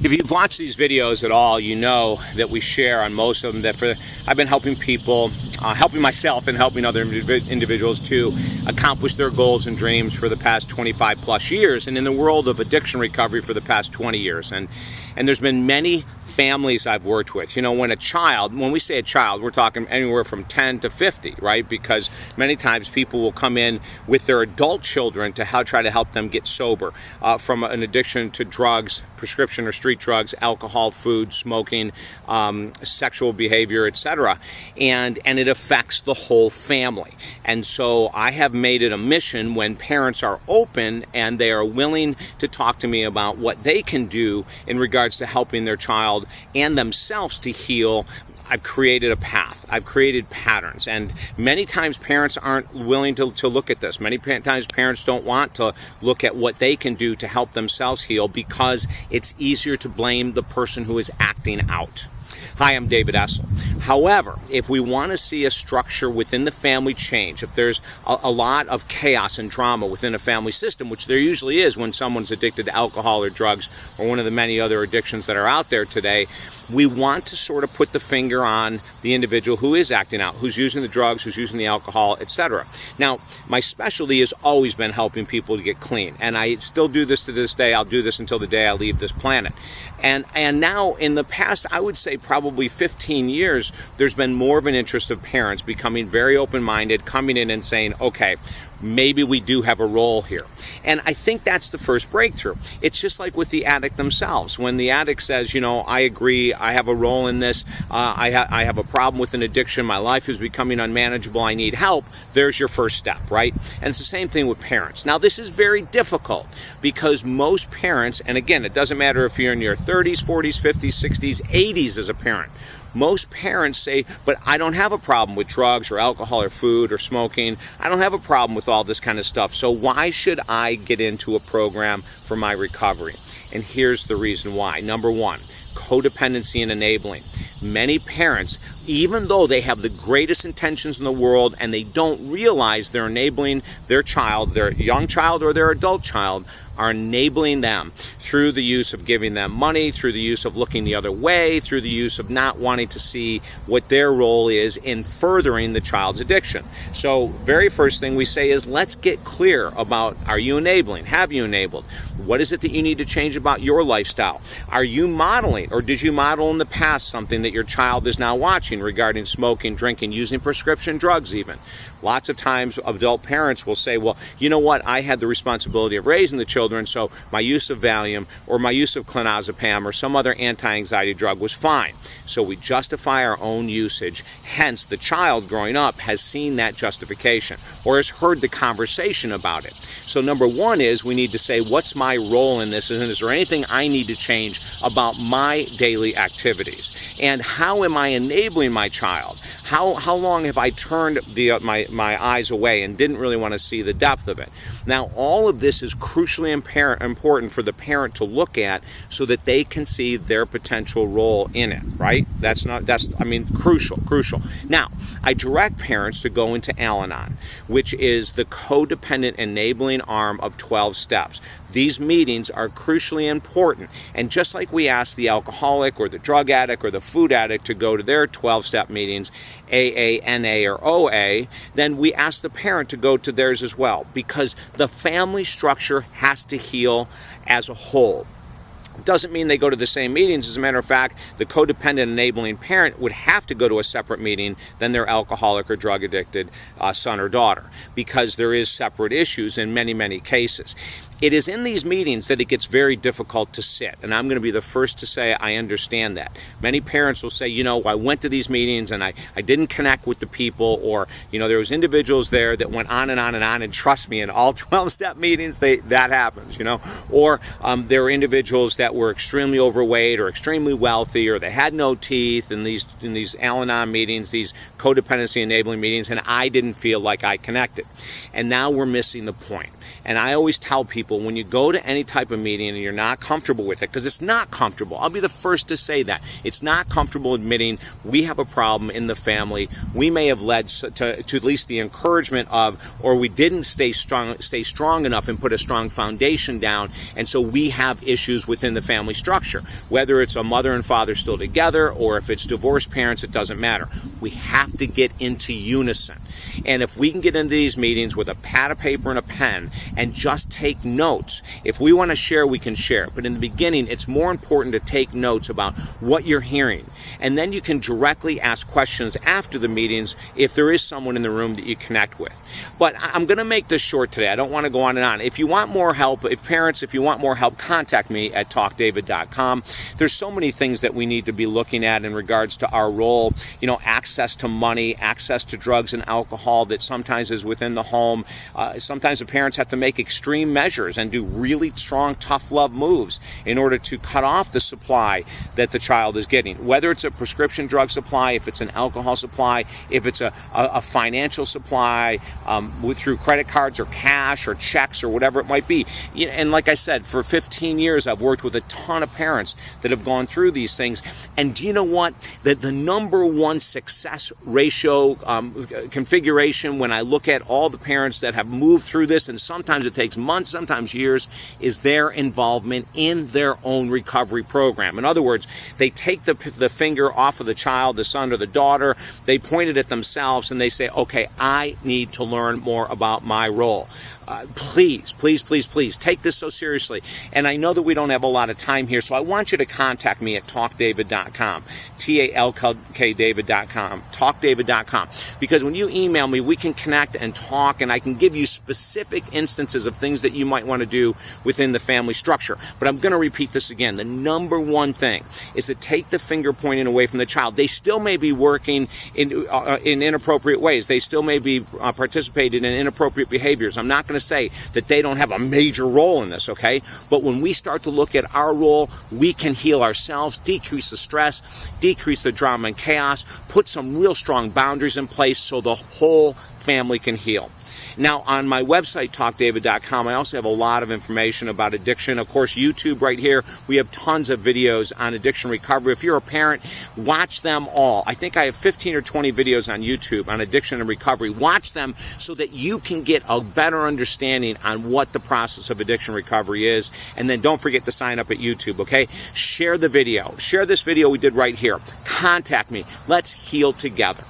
If you've watched these videos at all, you know that we share on most of them that I've been helping people, helping myself and helping other individuals to accomplish their goals and dreams for the past 25 plus years, and in the world of addiction recovery for the past 20 years. And there's been many families I've worked with. You know, when we say a child, we're talking anywhere from 10 to 50, right? Because many times people will come in with their adult children to try to help them get sober from an addiction to drugs, prescription or street drugs, alcohol, food, smoking, sexual behavior, etc. And it affects the whole family. And so I have made it a mission, when parents are open and they are willing to talk to me about what they can do in regards to helping their child and themselves to heal, I've created a path. I've created patterns. And many times parents aren't willing to look at this. Many times parents don't want to look at what they can do to help themselves heal, because it's easier to blame the person who is acting out. Hi, I'm David Essel. However, if we want to see a structure within the family change, if there's a lot of chaos and drama within a family system, which there usually is when someone's addicted to alcohol or drugs or one of the many other addictions that are out there today, we want to sort of put the finger on the individual who is acting out, who's using the drugs, who's using the alcohol, etc. Now, my specialty has always been helping people to get clean, and I still do this to this day. I'll do this until the day I leave this planet. And now, in the past, I would say probably 15 years, there's been more of an interest of parents becoming very open-minded, coming in and saying, okay, maybe we do have a role here. And I think that's the first breakthrough. It's just like with the addict themselves. When the addict says, you know, I agree, I have a role in this, I have a problem with an addiction, my life is becoming unmanageable, I need help, there's your first step, right? And it's the same thing with parents. Now, this is very difficult because most parents, and again, it doesn't matter if you're in your 30s, 40s, 50s, 60s, 80s as a parent, most parents say, but I don't have a problem with drugs or alcohol or food or smoking. I don't have a problem with all this kind of stuff. So why should I get into a program for my recovery? And here's the reason why. Number one, codependency and enabling. Many parents, even though they have the greatest intentions in the world and they don't realize they're enabling their child, their young child or their adult child, are enabling them through the use of giving them money, through the use of looking the other way, through the use of not wanting to see what their role is in furthering the child's addiction. So, very first thing we say is, let's get clear about, are you enabling? Have you enabled? What is it that you need to change about your lifestyle? Are you modeling, or did you model in the past something that your child is now watching regarding smoking, drinking, using prescription drugs even? Lots of times adult parents will say, well, you know what, I had the responsibility of raising the children, so my use of Valium or my use of clonazepam or some other anti-anxiety drug was fine. So we justify our own usage. Hence, the child growing up has seen that justification or has heard the conversation about it. So number one is, we need to say, what's my role in this, and is there anything I need to change about my daily activities? And how am I enabling my child? How long have I turned my eyes away and didn't really want to see the depth of it? Now, all of this is crucially important for the parent to look at so that they can see their potential role in it, right? That's crucial. Now, I direct parents to go into Al-Anon, which is the codependent enabling arm of 12 steps. These meetings are crucially important. And just like we ask the alcoholic or the drug addict or the food addict to go to their 12-step meetings, AA, NA, or OA, then we ask the parent to go to theirs as well, because the family structure has to heal as a whole. Doesn't mean they go to the same meetings. As a matter of fact, the codependent enabling parent would have to go to a separate meeting than their alcoholic or drug addicted son or daughter, because there is separate issues in many, many cases. It is in these meetings that it gets very difficult to sit, and I'm going to be the first to say I understand that. Many parents will say, you know, I went to these meetings and I didn't connect with the people, or, you know, there was individuals there that went on and on and on, and trust me, in all 12-step meetings, that happens, you know. Or there were individuals that were extremely overweight or extremely wealthy, or they had no teeth in these Al-Anon meetings, these codependency enabling meetings, and I didn't feel like I connected. And now we're missing the point. And I always tell people, when you go to any type of meeting and you're not comfortable with it, because it's not comfortable, I'll be the first to say that. It's not comfortable admitting we have a problem in the family. We may have led to at least the encouragement of, or we didn't stay strong enough and put a strong foundation down, and so we have issues within the family structure. Whether it's a mother and father still together, or if it's divorced parents, it doesn't matter. We have to get into unison. And if we can get into these meetings with a pad of paper and a pen and just take notes, if we want to share, we can share. But in the beginning, it's more important to take notes about what you're hearing. And then you can directly ask questions after the meetings if there is someone in the room that you connect with. But I'm going to make this short today. I don't want to go on and on. If you want more help, if you want more help, contact me at talkdavid.com. There's so many things that we need to be looking at in regards to our role, access to money, access to drugs and alcohol that sometimes is within the home. Sometimes the parents have to make extreme measures and do really strong, tough love moves in order to cut off the supply that the child is getting. Whether it's a prescription drug supply, if it's an alcohol supply, if it's a financial supply through credit cards or cash or checks or whatever it might be. And like I said, for 15 years, I've worked with a ton of parents that have gone through these things. And do you know what? The number one success ratio configuration when I look at all the parents that have moved through this, and sometimes it takes months, sometimes years, is their involvement in their own recovery program. In other words, they take the finger off of the child, the son or the daughter, they point it at themselves, and they say, okay, I need to learn more about my role. Please take this so seriously. And I know that we don't have a lot of time here, so I want you to contact me at talkdavid.com, talkdavid.com, talkdavid.com, because when you email me, we can connect and talk, and I can give you specific instances of things that you might want to do within the family structure. But I'm going to repeat this again. The number one thing is to take the finger pointing away from the child. They still may be working in inappropriate ways. They still may be participating in inappropriate behaviors. I'm not going to say that they don't have a major role in this, okay? But when we start to look at our role, we can heal ourselves, decrease the stress, decrease the drama and chaos, put some real strong boundaries in place so the whole family can heal. Now, on my website, talkdavid.com, I also have a lot of information about addiction. Of course, YouTube right here, we have tons of videos on addiction recovery. If you're a parent, watch them all. I think I have 15 or 20 videos on YouTube on addiction and recovery. Watch them so that you can get a better understanding on what the process of addiction recovery is. And then don't forget to sign up at YouTube, okay? Share the video. Share this video we did right here. Contact me. Let's heal together.